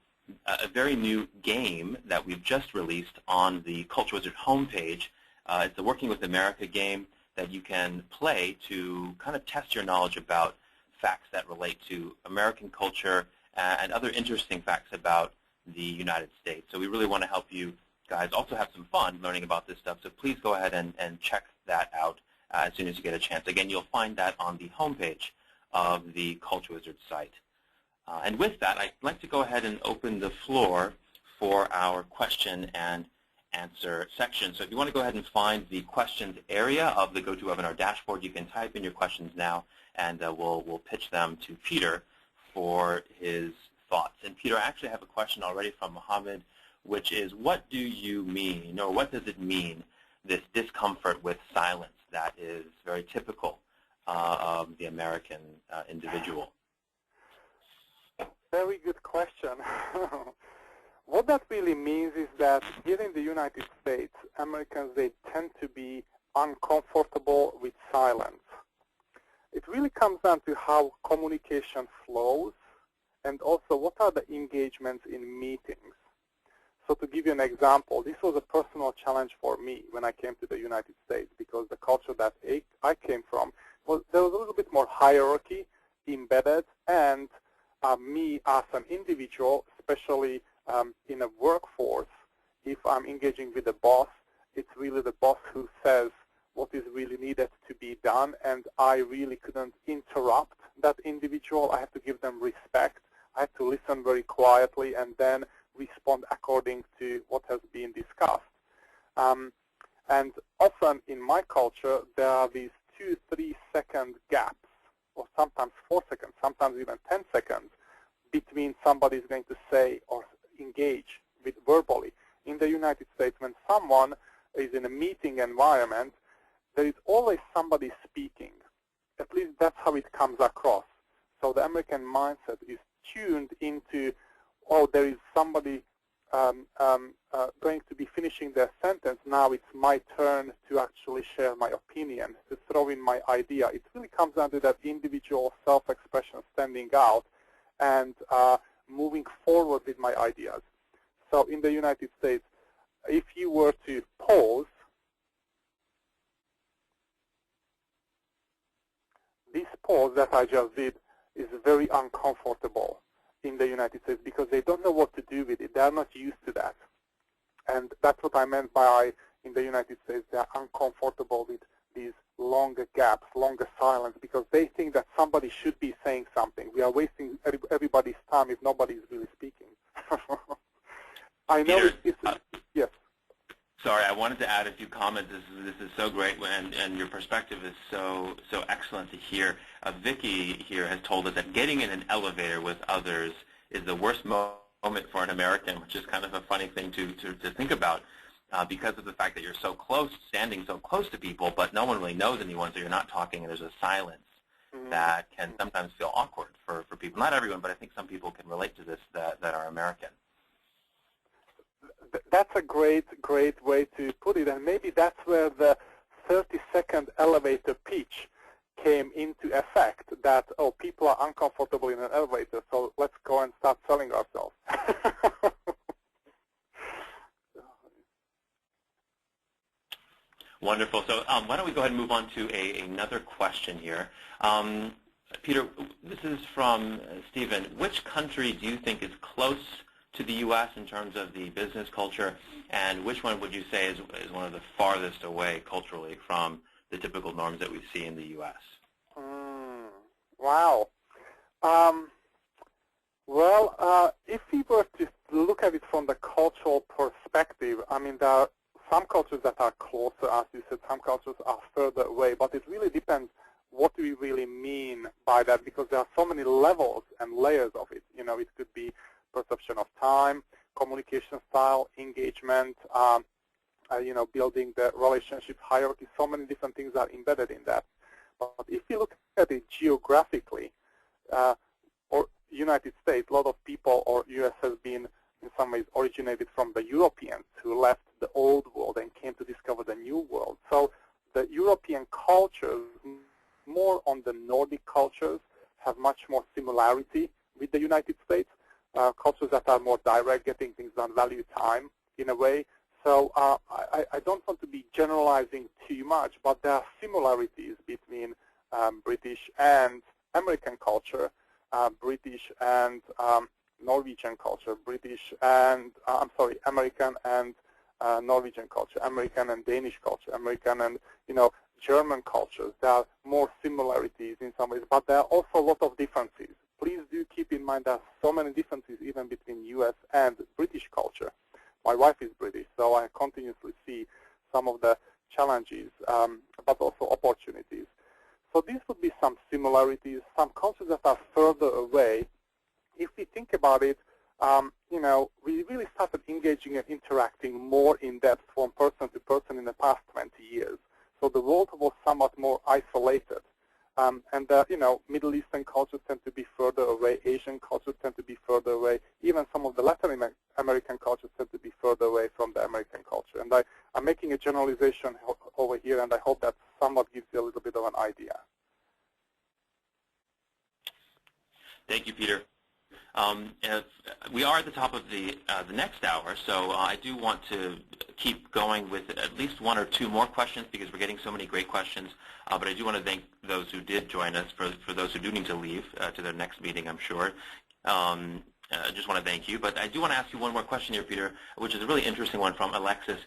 a very new game that we've just released on the Culture Wizard homepage. It's the Working with America game that you can play to kind of test your knowledge about facts that relate to American culture and other interesting facts about the United States. So we really want to help you guys also have some fun learning about this stuff. So please go ahead and check that out as soon as you get a chance. Again, you'll find that on the homepage of the Culture Wizard site. And with that, I'd like to go ahead and open the floor for our question and answer section. So if you want to go ahead and find the questions area of the GoToWebinar dashboard, you can type in your questions now, and we'll pitch them to Peter for his thoughts. And Peter, I actually have a question already from Mohammed, which is, what do you mean, or what does it mean, this discomfort with silence that is very typical of the American individual? Very good question. What that really means is that here in the United States, Americans, they tend to be uncomfortable with silence. It really comes down to how communication flows, and also what are the engagements in meetings. So to give you an example, this was a personal challenge for me when I came to the United States, because the culture that I came from, there was a little bit more hierarchy embedded, and me as an individual, especially in a workforce, if I'm engaging with a boss, it's really the boss who says what is really needed to be done, and I really couldn't interrupt that individual. I have to give them respect. I have to listen very quietly and then respond according to what has been discussed. And often in my culture, there are these 2-3 second gaps or sometimes 4 seconds, sometimes even 10 seconds between somebody is going to say or engage with verbally. In the United States, when someone is in a meeting environment, there is always somebody speaking. At least that's how it comes across. So the American mindset is tuned into, oh, there is somebody going to be finishing their sentence. Now it's my turn to actually share my opinion, to throw in my idea. It really comes down to that individual self-expression standing out and moving forward with my ideas. So in the United States, if you were to pause, this pause that I just did is very uncomfortable in the United States because they don't know what to do with it. They are not used to that. And that's what I meant by, in the United States, they are uncomfortable with these longer gaps, longer silence, because they think that somebody should be saying something. We are wasting everybody's time if nobody is really speaking. I know Peter, yes. Sorry, I wanted to add a few comments. This is so great, and your perspective is so excellent to hear. Vicky here has told us that getting in an elevator with others is the worst moment for an American, which is kind of a funny thing to think about because of the fact that you're so close, standing so close to people, but no one really knows anyone, so you're not talking, and there's a silence that can sometimes feel awkward for people. Not everyone, but I think some people can relate to this that are American. That's a great way to put it, and maybe that's where the 30-second elevator pitch came into effect, that, oh, people are uncomfortable in an elevator, so let's go and start selling ourselves. Wonderful. So why don't we go ahead and move on to another question here. Peter, this is from Stephen. Which country do you think is close to the U.S. in terms of the business culture, and which one would you say is one of the farthest away culturally from the typical norms that we see in the U.S.? Wow. Well, if we were to look at it from the cultural perspective, I mean, there are some cultures that are closer, as you said, some cultures are further away, but it really depends what do we really mean by that, because there are so many levels and layers of it. You know, it could be perception of time, communication style, engagement, you know, building the relationship hierarchy. So many different things are embedded in that. But if you look at it geographically, or United States, a lot of people, or U.S. has been in some ways originated from the Europeans who left the old world and came to discover the new world. So the European cultures, more on the Nordic cultures, have much more similarity with the United States. Cultures that are more direct, getting things done, value time in a way. So I don't want to be generalizing too much, but there are similarities between British and American culture, British and Norwegian culture, British and, American and Norwegian culture, American and Danish culture, American and, you know, German cultures. There are more similarities in some ways, but there are also a lot of differences. Please do keep in mind there are so many differences even between U.S. and British culture. My wife is British, so I continuously see some of the challenges, but also opportunities. So these would be some similarities, some cultures that are further away. If we think about it, you know, we really started engaging and interacting more in depth from person to person in the past 20 years. So the world was somewhat more isolated. You know, Middle Eastern cultures tend to be further away. Asian cultures tend to be further away. Even some of the Latin American cultures tend to be further away from the American culture. And I'm making a generalization over here, and I hope that somewhat gives you a little bit of an idea. Thank you, Peter. We are at the top of the next hour, so I do want to keep going with at least one or two more questions because we're getting so many great questions. But I do want to thank those who did join us. For those who do need to leave to their next meeting, I'm sure. I just want to thank you. But I do want to ask you one more question here, Peter, which is a really interesting one from Alexis.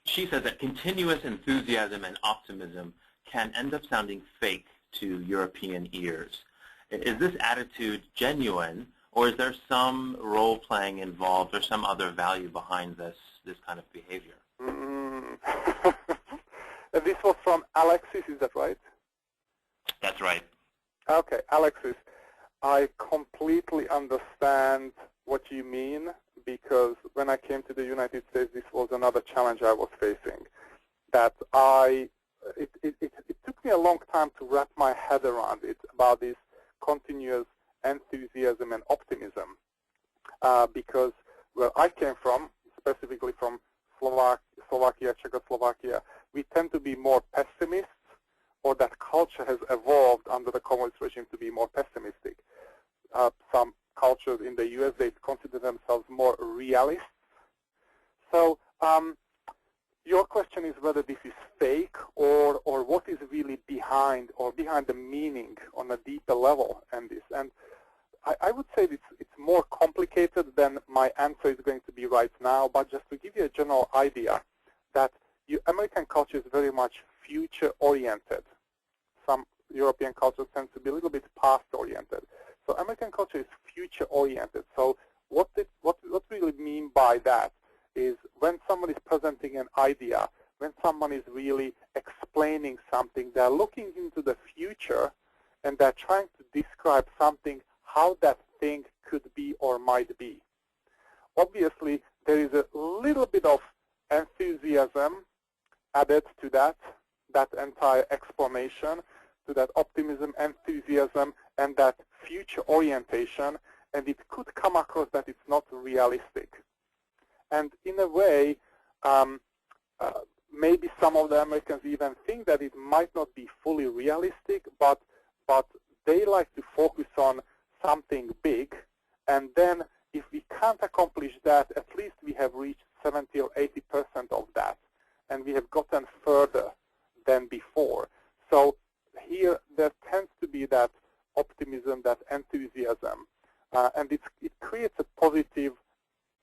She says that continuous enthusiasm and optimism can end up sounding fake to European ears. Is this attitude genuine, or is there some role-playing involved or some other value behind this kind of behavior? This was from Alexis, is that right? That's right. Okay, Alexis, I completely understand what you mean, because when I came to the United States, this was another challenge I was facing. That it took me a long time to wrap my head around it, about this continuous enthusiasm and optimism, because where I came from, specifically from Slovakia, Czechoslovakia, we tend to be more pessimists, or that culture has evolved under the communist regime to be more pessimistic. Some cultures in the US, they consider themselves more realists. So your question is whether this is fake, or what is really behind the meaning on a deeper level in this. And I would say it's more complicated than my answer is going to be right now, but just to give you a general idea that American culture is very much future-oriented. Some European cultures tend to be a little bit past-oriented. So American culture is future-oriented. So what we really mean by that is when someone is presenting an idea, when someone is really explaining something, they're looking into the future and they're trying to describe something, how that thing could be or might be. Obviously, there is a little bit of enthusiasm added to that entire explanation, to that optimism, enthusiasm, and that future orientation, and it could come across that it's not realistic. And in a way, maybe some of the Americans even think that it might not be fully realistic, but they like to focus on something big, and then if we can't accomplish that, at least we have reached 70 or 80% of that, and we have gotten further than before. So here there tends to be that optimism, that enthusiasm, and it creates a positive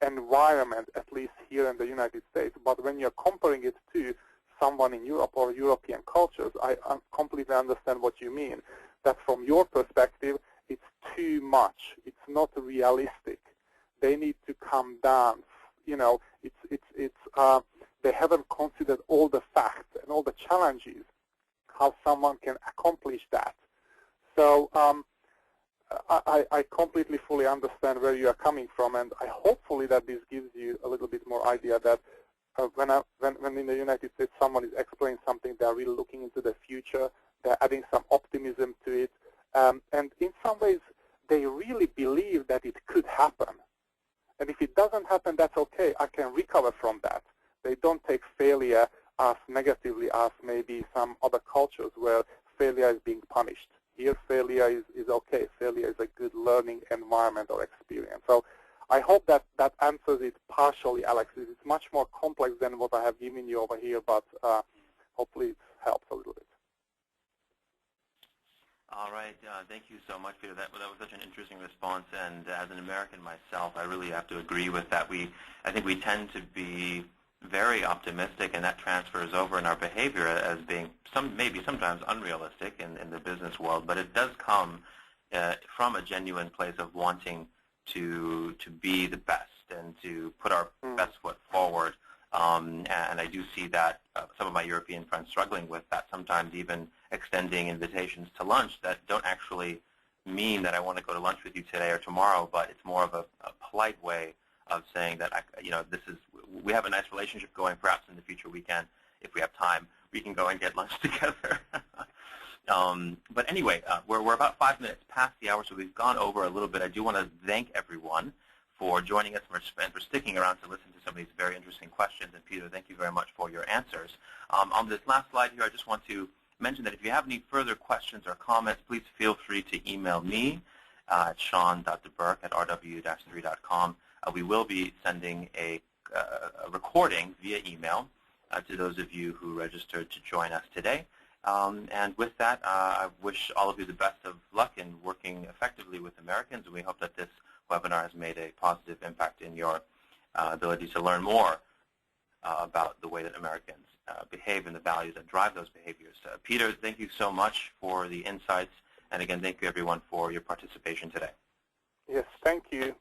environment, at least here in the United States. But when you're comparing it to someone in Europe or European cultures, I completely understand what you mean, that from your perspective, it's too much. It's not realistic. They need to come down. You know, they haven't considered all the facts and all the challenges, how someone can accomplish that. So I completely fully understand where you are coming from, and hopefully that this gives you a little bit more idea that when in the United States someone is explaining something, they are really looking into the future, they're adding some optimism to it, and in some ways they really believe that it could happen. And if it doesn't happen, that's okay. I can recover from that. They don't take failure as negatively as maybe some other cultures where failure is being punished. Here, failure is okay. Failure is a good learning environment or experience. So I hope that answers it partially, Alex. It's much more complex than what I have given you over here, but hopefully it helps a little bit. All right. Thank you so much, Peter. That was such an interesting response. And as an American myself, I really have to agree with that. I think we tend to be very optimistic, and that transfers over in our behavior as being maybe sometimes unrealistic in the business world. But it does come from a genuine place of wanting to be the best and to put our best foot forward. And I do see that some of my European friends struggling with that, sometimes even extending invitations to lunch that don't actually mean that I want to go to lunch with you today or tomorrow, but it's more of a polite way of saying that, we have a nice relationship going. Perhaps in the future we can, if we have time, we can go and get lunch together. But anyway, we're about 5 minutes past the hour, so we've gone over a little bit. I do want to thank everyone for joining us and for sticking around to listen to some of these very interesting questions. And Peter, thank you very much for your answers. On this last slide here, I just want to mention that if you have any further questions or comments, please feel free to email me at sean.deburk@rw-3.com. We will be sending a recording via email to those of you who registered to join us today. And with that, I wish all of you the best of luck in working effectively with Americans, and we hope that this webinar has made a positive impact in your ability to learn more about the way that Americans behave and the values that drive those behaviors. Peter, thank you so much for the insights, and again, thank you everyone for your participation today. Yes, thank you.